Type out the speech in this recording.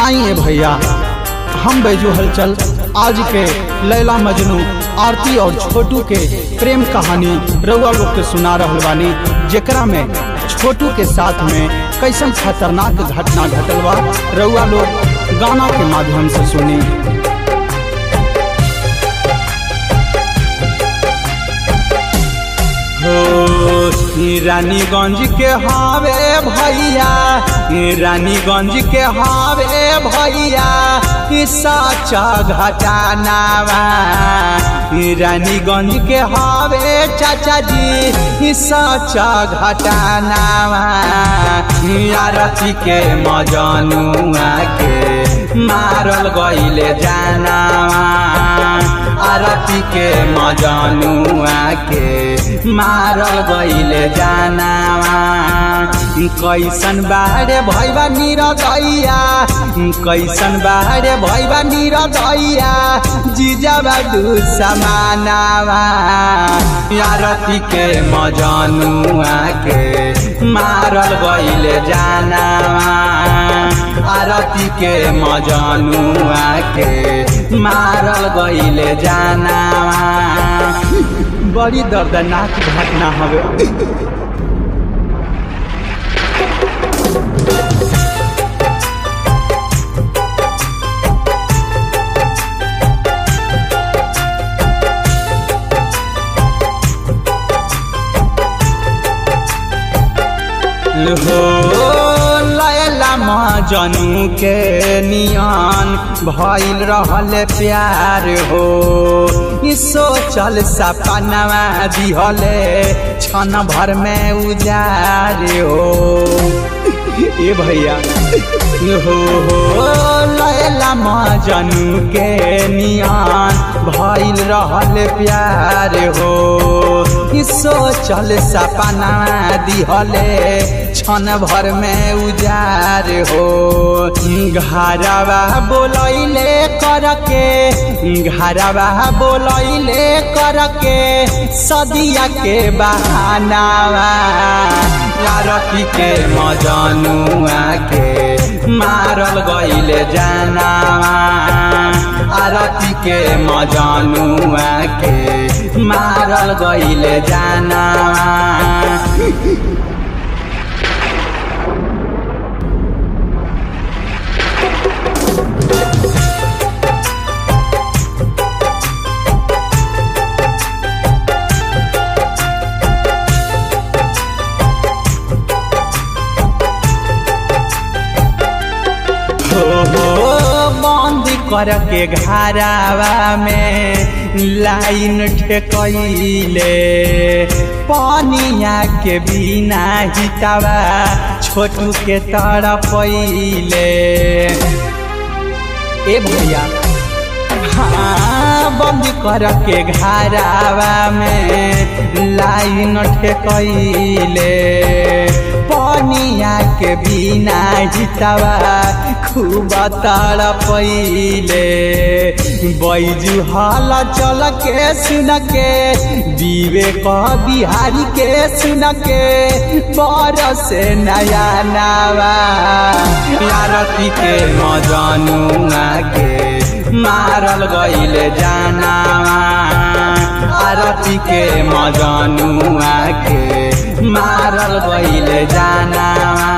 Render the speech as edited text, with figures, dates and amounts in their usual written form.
आइए भैया, हम बैजू हलचल आज के लैला मजनू आरती और छोटू के प्रेम कहानी रउआ लोग के सुना रहल बानी, जेकरा में छोटू के साथ में कैसन खतरनाक घटना घटल बा। रउआ लोग गाना के माध्यम से सुनी। रानीगंज के हावे भैया, रानीगंज के हावे भैया साचा घटनावा। रानीगंज के हावे चाचा जी साचा घटनावा। आरती के मजनुआ के मारल गइले जानावा। आरती के मजनुआ के मारल गइले जानावा। कैसन बारे भैया निरदैया, कैसन बारे भैया निरदैया जीजाबा दुश्मनावा। आरती के मजनुआ के मारल गइले जानावा। आरती के मजनुआ के मारल गइले जानावा। बड़ी दर्दनाक घटना हवे। लैला मजनू के नियन भइल रहल प्यार हो। सोचल सपनवा दिहले क्षण भर में उजार हो। ए भैया हो लैला मजनू के नियन भइल रहल प्यार हो। सोचल सपना दिहले क्षण भर में उजार हो। घरवा बोलैले करके, घरवा बोलैले करके सदिया के बहानावा। आरती के मजनुआ के मारल गइले जानावा। आरती के मजनुआ के मारल गइले जानावा। करके घरावा में लाइन ठेकैले। पानिया के बिना हितावा छोटू के तड़पैले। ए भैया हाँ, बंद करके घरावा में लाइन ठेकैले। पानिया के बिना हितावा खूब तड़पैले। बैजू हाल चल के सुन के, विवेक बिहारी के सुन के बरसे नया नावा। आरती के मजनुआ के मारल गइले जानावा। आरती के मजनुआ के मारल गइले जानावा।